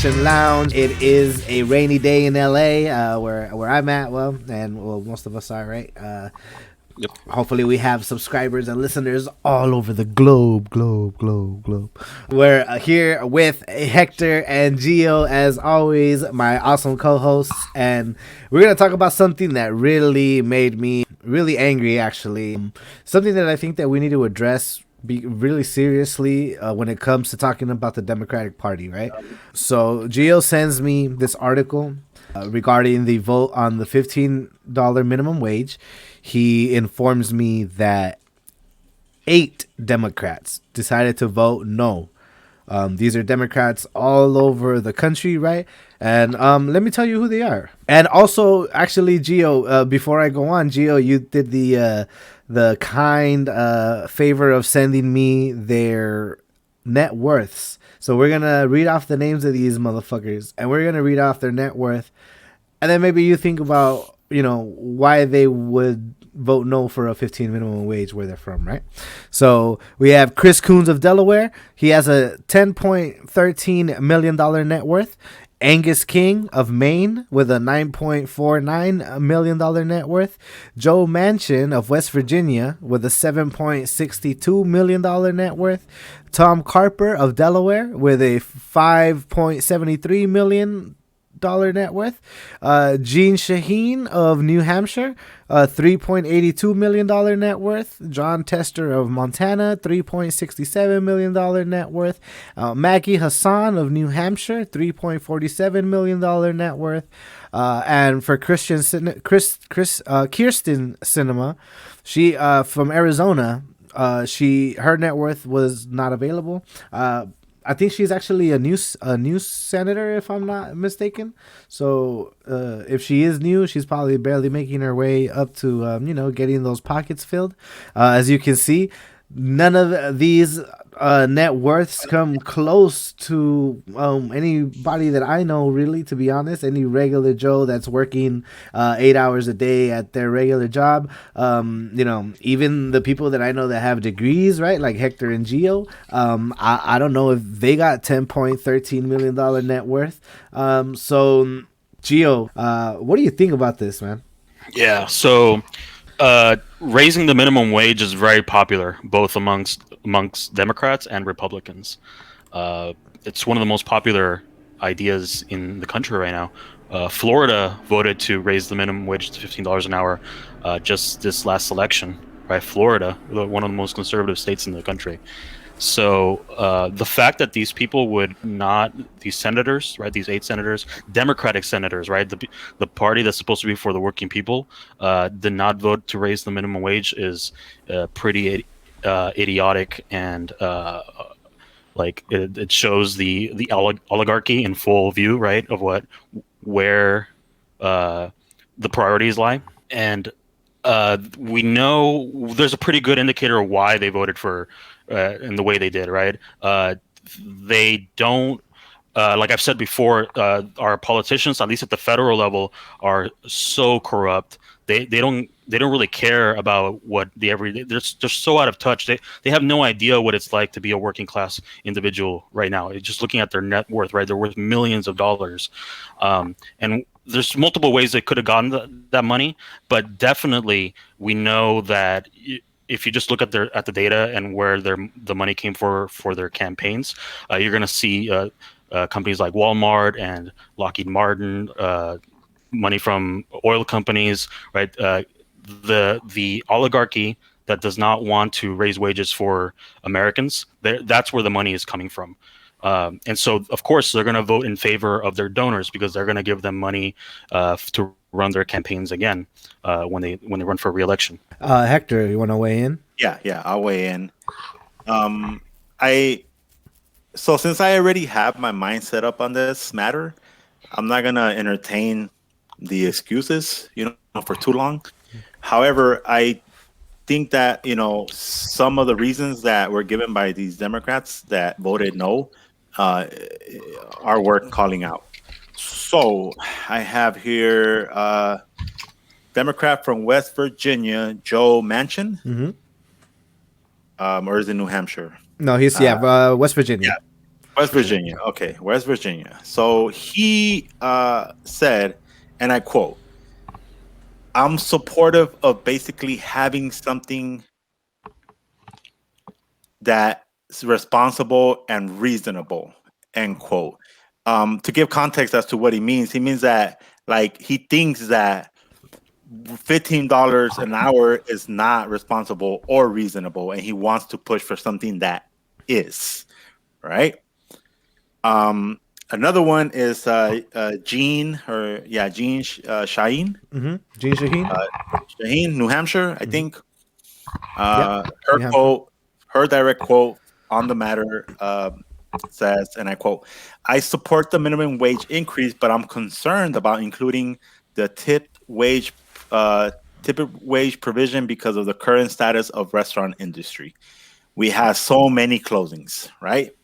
Convention Lounge. It is a rainy day in LA, where I'm at. Well, most of us are, right? Yep. Hopefully we have subscribers and listeners all over the globe. We're here with Hector and Gio, as always, my awesome co-hosts, and we're gonna talk about something that really made me really angry, actually. Something that I think that we need to address really seriously when it comes to talking about the Democratic Party, right? So Gio sends me this article regarding the vote on the $15 minimum wage. He informs me that 8 Democrats decided to vote no. These are Democrats all over the country, right? And let me tell you who they are. And also, actually, Gio, before I go on, Gio, you did the kind favor of sending me their net worths. So we're gonna read off the names of these motherfuckers, and we're gonna read off their net worth, and then maybe you think about why they would vote no for a 15 minimum wage where they're from, right? So we have Chris Coons of Delaware. He has a $10.13 million net worth. Angus King of Maine with a $9.49 million net worth. Joe Manchin of West Virginia with a $7.62 million net worth. Tom Carper of Delaware with a $5.73 million net worth. Gene Shaheen of New Hampshire, $3.82 million net worth. John Tester of Montana, $3.67 million net worth. Maggie Hassan of New Hampshire, $3.47 million net worth. And for Kirsten Cinema, she from Arizona, her net worth was not available. I think she's actually a new senator, if I'm not mistaken. So if she is new, she's probably barely making her way up to getting those pockets filled. As you can see, none of these net worths come close to anybody that I know, really, to be honest. Any regular Joe that's working 8 hours a day at their regular job. Even the people that I know that have degrees, right, like Hector and Gio, I don't know if they got $10.13 million net worth. So Gio, what do you think about this, man? Yeah. So raising the minimum wage is very popular both amongst Democrats and Republicans. It's one of the most popular ideas in the country right now. Florida voted to raise the minimum wage to $15 an hour just this last election. Right, Florida, one of the most conservative states in the country. So the fact that these people would not, these senators, right, these 8 senators, Democratic senators, right, the party that's supposed to be for the working people, did not vote to raise the minimum wage is pretty idiotic, and it shows the oligarchy in full view, right, of where the priorities lie. And we know there's a pretty good indicator of why they voted for in the way they did, right? They don't, like I've said before, our politicians, at least at the federal level, are so corrupt. They don't really care about what the everyday. They're so out of touch. They have no idea what it's like to be a working class individual right now. It's just looking at their net worth, right? They're worth millions of dollars, and there's multiple ways they could have gotten that money, but definitely we know that if you just look at the data and where the money came for their campaigns, you're going to see companies like Walmart and Lockheed Martin, money from oil companies, right? The oligarchy that does not want to raise wages for Americans, that's where the money is coming from. And so, of course, they're going to vote in favor of their donors because they're going to give them money to run their campaigns again when they run for re-election. Hector, you want to weigh in? Yeah, I'll weigh in. So since I already have my mind set up on this matter, I'm not gonna entertain the excuses, for too long. However, I think that some of the reasons that were given by these Democrats that voted no are worth calling out. So I have here Democrat from West Virginia, Joe Manchin. Mm-hmm. Or is it New Hampshire? No, he's West Virginia. Yeah. West Virginia. Okay, West Virginia. So he said, and I quote, "I'm supportive of basically having something that's responsible and reasonable." End quote. To give context as to what he means that like he thinks that $15 an hour is not responsible or reasonable, and he wants to push for something that is right. Um, Another one is Jean Shaheen, Gene Shaheen. Shaheen, New Hampshire, I think. Her New Hampshire. quote, her direct quote on the matter says, and I quote, "I support the minimum wage increase, but I'm concerned about including the tipped wage provision because of the current status of restaurant industry. We have so many closings, right?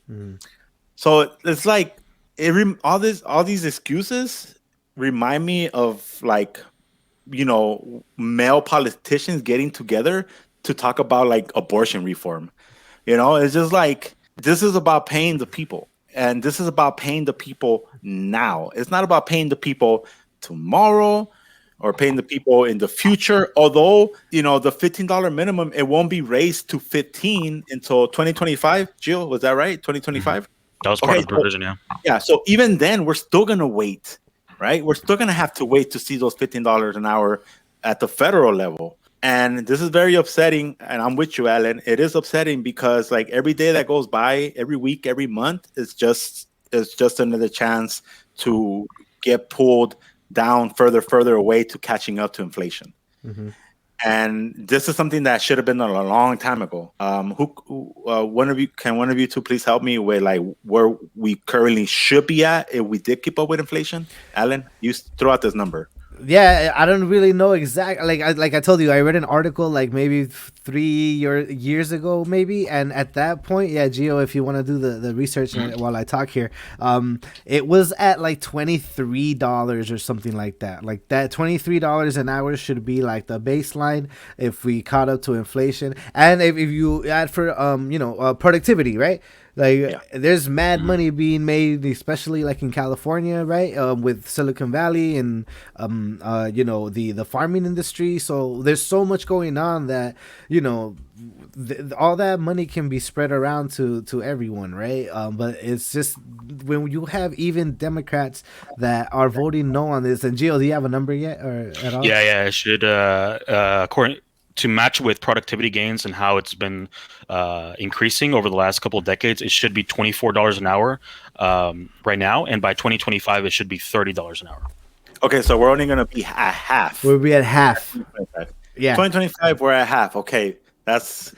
So it's like all these excuses remind me of like male politicians getting together to talk about like abortion reform. It's just like this is about paying the people, and this is about paying the people now. It's not about paying the people tomorrow or paying the people in the future. Although the $15 minimum, it won't be raised to 15 until 2025. Jill, was that right? 2025. That was part of the provision, yeah. Yeah. So even then, we're still gonna wait, right? We're still gonna have to wait to see those $15 an hour at the federal level. And this is very upsetting. And I'm with you, Alan. It is upsetting because like every day that goes by, every week, every month, it's just another chance to get pulled down further away to catching up to inflation. And this is something that should have been done a long time ago. One of you two please help me with like where we currently should be at if we did keep up with inflation? Alan, you throw out this number. Yeah, I don't really know exactly. Like I told you, I read an article like maybe 3 years ago, maybe, and at that point, yeah, Gio, if you want to do the research while I talk here, it was at like $23 or something like that. Like that $23 an hour should be like the baseline if we caught up to inflation, and if you add for productivity, right? Like there's mad money being made, especially like in California, right? With Silicon Valley and the farming industry. So there's so much going on that all that money can be spread around to everyone, right? But it's just when you have even Democrats that are voting no on this. And Gio, do you have a number yet or at all? Yeah, it should according to match with productivity gains and how it's been increasing over the last couple of decades. It should be $24 an hour right now, and by 2025, it should be $30 an hour. Okay, so we're only going to be at half. We'll be at half. Yeah, 2025, we're at half. Okay, that's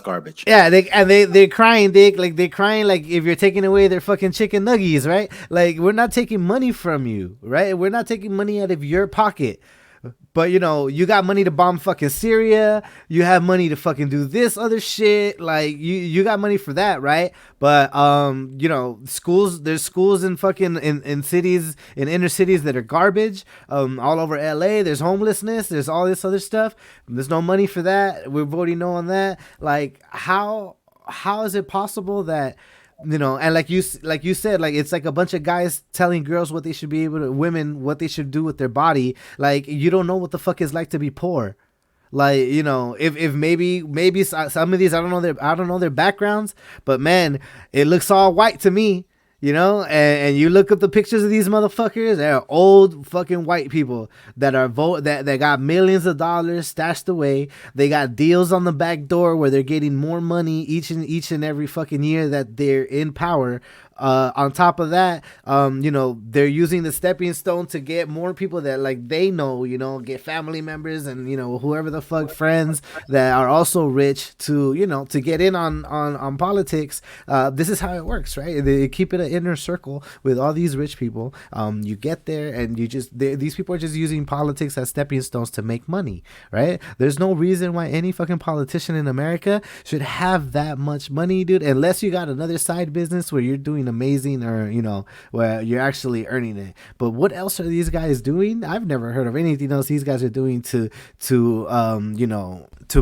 garbage. Yeah, they're crying, Dick. Like they're crying, like if you're taking away their fucking chicken nuggies, right? Like we're not taking money from you, right? We're not taking money out of your pocket. But you got money to bomb fucking Syria. You have money to fucking do this other shit. Like you got money for that, right? But schools. There's schools in fucking in cities, in inner cities that are garbage. All over LA. There's homelessness. There's all this other stuff. There's no money for that. We're voting no on that. Like how is it possible that? And like you said, like it's like a bunch of guys telling girls what they should be able to, women what they should do with their body. Like you don't know what the fuck it's like to be poor. Like if maybe some of these I don't know their backgrounds, but man, it looks all white to me. And you look up the pictures of these motherfuckers, they're old fucking white people that are that got millions of dollars stashed away. They got deals on the back door where they're getting more money each and every fucking year that they're in power. On top of that, they're using the stepping stone to get more people that like they know, get family members and whoever the fuck friends that are also rich to get in on politics. This is how it works, right? They keep it an inner circle with all these rich people. You get there and these people are just using politics as stepping stones to make money, right? There's no reason why any fucking politician in America should have that much money, dude, unless you got another side business where you're doing something amazing, or where you're actually earning it. But what else are these guys doing? I've never heard of anything else these guys are doing to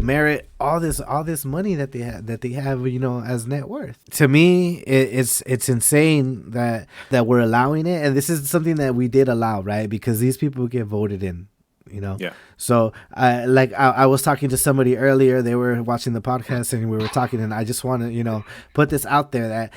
merit all this money that they have as net worth. To me, it's insane that we're allowing it, and this is something that we did allow, right? Because these people get voted in. Yeah. So I was talking to somebody earlier. They were watching the podcast and we were talking, and I just want to put this out there that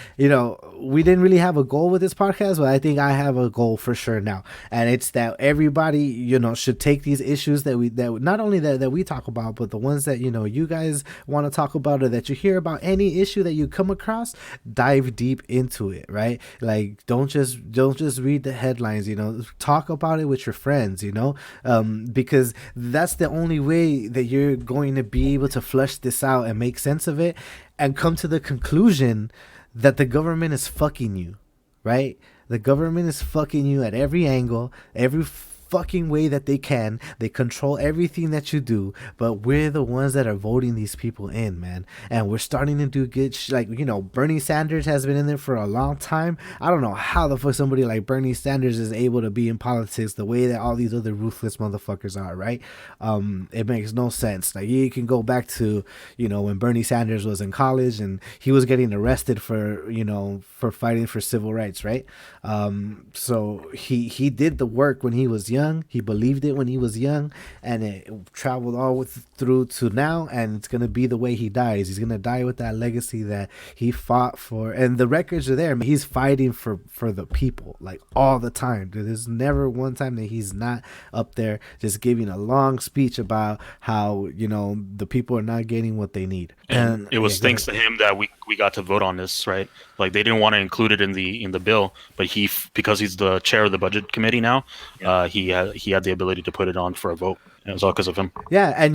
we didn't really have a goal with this podcast, but I think I have a goal for sure now, and it's that everybody should take these issues that not only that we talk about, but the ones that you guys want to talk about, or that you hear about, any issue that you come across, dive deep into it, right? Like don't just read the headlines, talk about it with your friends, because that's the only way that you're going to be able to flush this out and make sense of it and come to the conclusion that the government is fucking you, right? The government is fucking you at every angle, every fucking way that they can. They control everything that you do, but we're the ones that are voting these people in, man. And we're starting to do good Bernie Sanders has been in there for a long time. I don't know how the fuck somebody like Bernie Sanders is able to be in politics the way that all these other ruthless motherfuckers are, right? It makes no sense. Like, you can go back to when Bernie Sanders was in college and he was getting arrested for fighting for civil rights, right? So he did the work when he was young. He believed it when he was young, and it traveled all through to now, and it's gonna be the way he dies. He's gonna die with that legacy that he fought for, and the records are there. He's fighting for the people, like, all the time. There's never one time that he's not up there just giving a long speech about how the people are not getting what they need. And it was thanks to him that we got to vote on this, right? Like, they didn't want to include it in the bill, but because he's the chair of the budget committee now, he had the ability to put it on for a vote. And it was all because of him. Yeah, and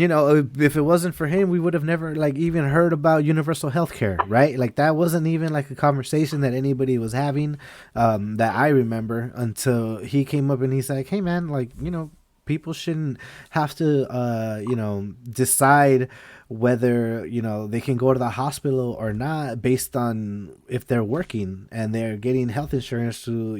if it wasn't for him, we would have never even heard about universal health care, right? Like, that wasn't even like a conversation that anybody was having that I remember, until he came up and he's like, hey man, like, people shouldn't have to decide whether they can go to the hospital or not based on if they're working and they're getting health insurance to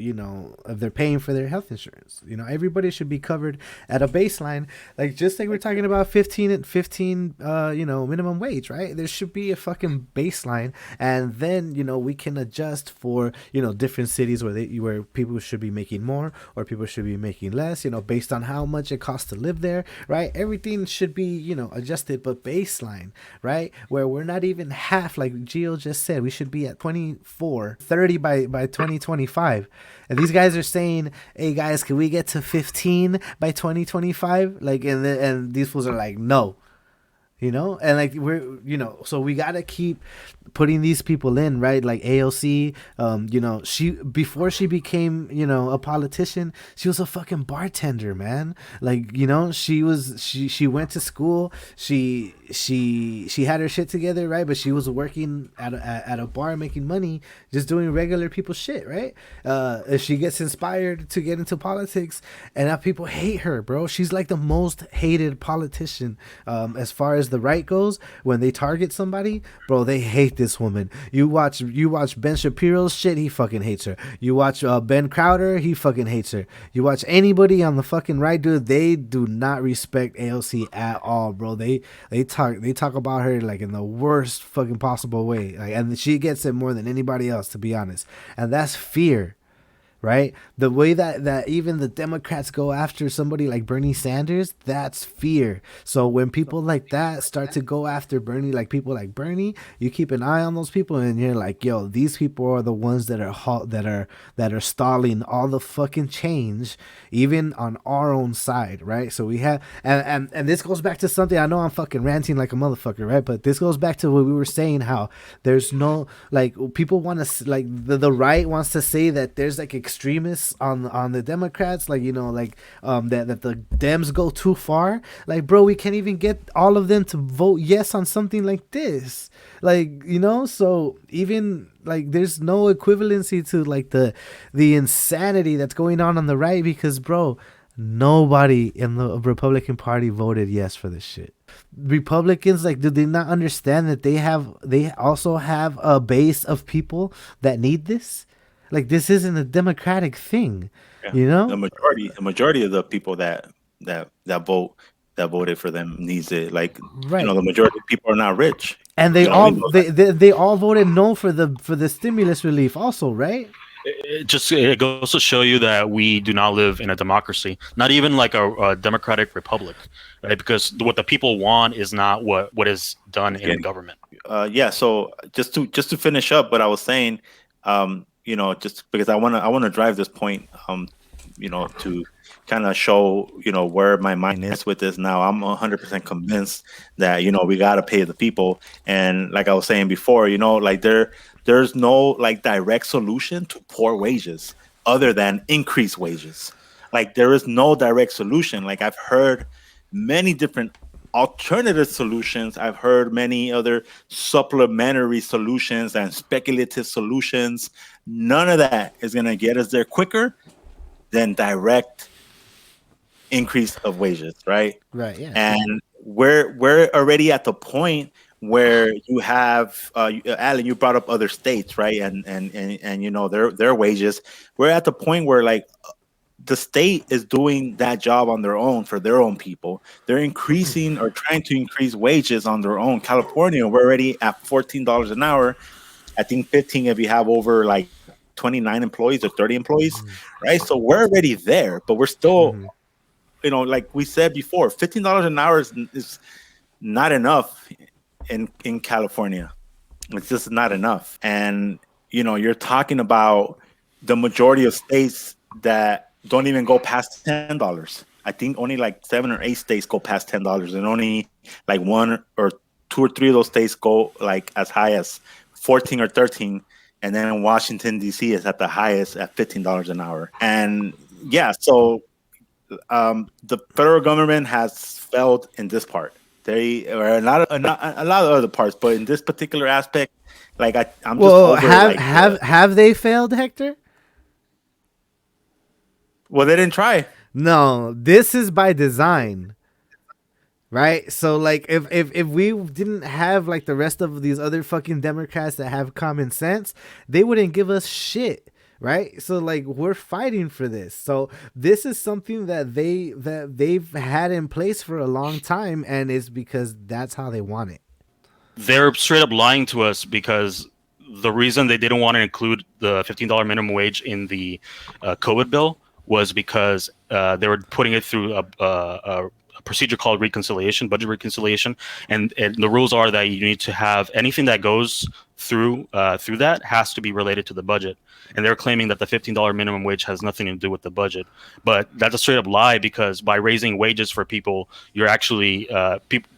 if they're paying for their health insurance. Everybody should be covered at a baseline, like, just like we're talking about 15 minimum wage, right? There should be a fucking baseline, and then we can adjust for different cities where people should be making more or people should be making less, based on how much it costs to live there, right? Everything should be adjusted, but baseline, right, where we're not even half, like Gio just said, we should be at 30 by 2025, and these guys are saying, hey guys, can we get to 15 by 2025? Like, and these fools are like, no. And like, we're so we gotta keep putting these people in, right? Like AOC, she, before she became a politician, she was a fucking bartender, man. Like, she went to school, she had her shit together, right? But she was working at a bar, making money, just doing regular people shit, right? She gets inspired to get into politics, and now people hate her, bro. She's like the most hated politician as far as the right goes. When they target somebody, bro, they hate this woman. You watch Ben Shapiro's shit, he fucking hates her. You watch Ben Crowder, he fucking hates her. You watch anybody on the fucking right, dude, they do not respect AOC at all, bro. They talk about her like in the worst fucking possible way, like, and she gets it more than anybody else, to be honest. And that's fear, right? The way that even the Democrats go after somebody like Bernie Sanders, that's fear. So when people like that start to go after Bernie, like people like Bernie, you keep an eye on those people, and you're like, yo, these people are the ones that are stalling all the fucking change, even on our own side, right? So we have, and this goes back to something, I know I'm fucking ranting like a motherfucker, right? But this goes back to what we were saying, how there's no, like, people want to, like, the right wants to say that there's like extremists on the Democrats, like, that the Dems go too far. Like, bro, we can't even get all of them to vote yes on something like this, like, so even like there's no equivalency to like the insanity that's going on the right, because, bro, nobody in the Republican Party voted yes for this shit. Republicans, like, do they not understand that they also have a base of people that need this? Like this isn't a democratic thing, Yeah. you know? The majority of the people that vote that voted for them needs it. Like, Right. the majority of people are not rich. And We know that. they all voted no for the stimulus relief also, right? It goes to show you that we do not live in a democracy, not even like a democratic republic, right? Because what the people want is not what is done in the government. Yeah. So just to finish up what I was saying, just because I want to drive this point, to kind of show where my mind is with this now. I'm 100% convinced that we got to pay the people, and like I was saying before, like there's no like direct solution to poor wages other than increase wages. Like there is no direct solution. Like I've heard many different alternative solutions. I've heard many other supplementary solutions and speculative solutions. None of that is going to get us there quicker than direct increase of wages, right? Right, yeah. And we're already at the point where you have Alan, you brought up other states, right? And their wages. We're at the point where like the state is doing that job on their own for their own people. They're increasing or trying to increase wages on their own. California, we're already at $14 an hour. I think 15 if you have over like 29 employees or 30 employees, right? So we're already there, but we're still, like we said before, $15 an hour is not enough in California. It's just not enough. And, you're talking about the majority of states that don't even go past $10. I think only like 7 or 8 states go past $10, and only like 1 or 2 or 3 of those states go like as high as 14 or 13. And then Washington, D.C. is at the highest at $15 an hour. And yeah, so the federal government has failed in this part. They are not a lot of other parts, but in this particular aspect, like I'm just over have they failed, Hector? Well, they didn't try. No, this is by design. Right? So like if we didn't have like the rest of these other fucking Democrats that have common sense, they wouldn't give us shit. Right? So like we're fighting for this. So this is something that they've had in place for a long time, and it's because that's how they want it. They're straight up lying to us because the reason they didn't want to include the $15 minimum wage in the COVID bill was because they were putting it through a procedure called budget reconciliation, and the rules are that you need to have anything that goes through that has to be related to the budget. And they're claiming that the $15 minimum wage has nothing to do with the budget, but that's a straight up lie, because by raising wages for people, you're actually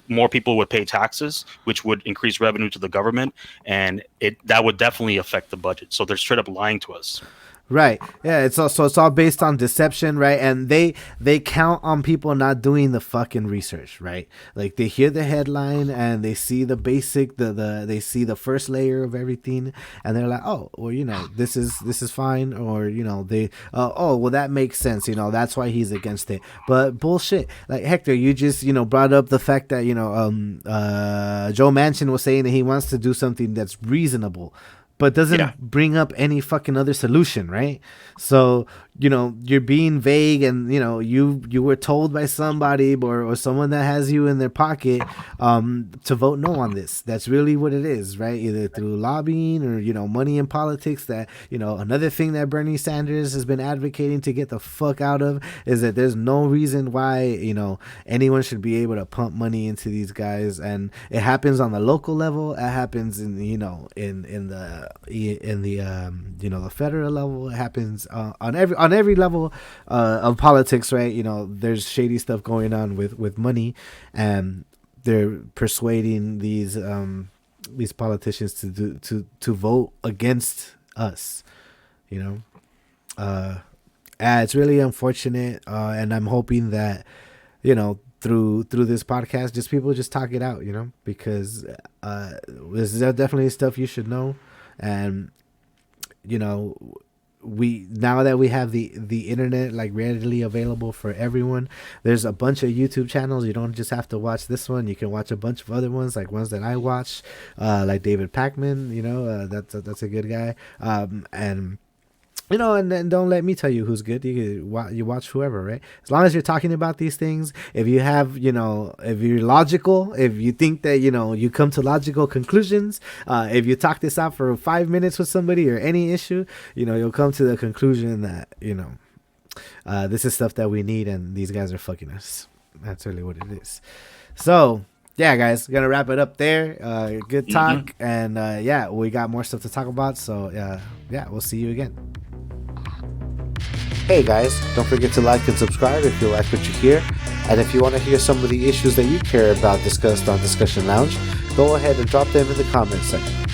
more people would pay taxes, which would increase revenue to the government, and that would definitely affect the budget. So they're straight up lying to us. Right. Yeah, it's all based on deception, right? And they count on people not doing the fucking research, right? Like they hear the headline and they see the basic they see the first layer of everything, and they're like, "Oh, well, this is fine," or they oh, well, that makes sense, that's why he's against it. But bullshit. Like Hector, you just brought up the fact that Joe Manchin was saying that he wants to do something that's reasonable, but doesn't bring up any fucking other solution, right? So, you're being vague, and, you were told by somebody or someone that has you in their pocket to vote no on this. That's really what it is, right? Either through lobbying or, money in politics. That, another thing that Bernie Sanders has been advocating to get the fuck out of is that there's no reason why, anyone should be able to pump money into these guys. And it happens on the local level. It happens in, in the federal level. It happens on every level of politics, right? There's shady stuff going on with money, and they're persuading these politicians to vote against us. It's really unfortunate, and I'm hoping that through this podcast, just people just talk it out, because this is definitely stuff you should know. And we now that we have the internet like readily available for everyone, there's a bunch of YouTube channels. You don't just have to watch this one. You can watch a bunch of other ones, like ones that I watch, like David Pakman. That's a good guy. And you know, and don't let me tell you who's good. You watch whoever, right? As long as you're talking about these things, if you have, you know, if you're logical, if you think that, you know, you come to logical conclusions, if you talk this out for 5 minutes with somebody or any issue, you know, you'll come to the conclusion that, you know, this is stuff that we need, and these guys are fucking us. That's really what it is. So, yeah, guys, gonna wrap it up there. Good talk, and yeah, we got more stuff to talk about. So, yeah, we'll see you again. Hey guys, don't forget to like and subscribe if you like what you hear, and if you want to hear some of the issues that you care about discussed on Discussion Lounge, go ahead and drop them in the comments section.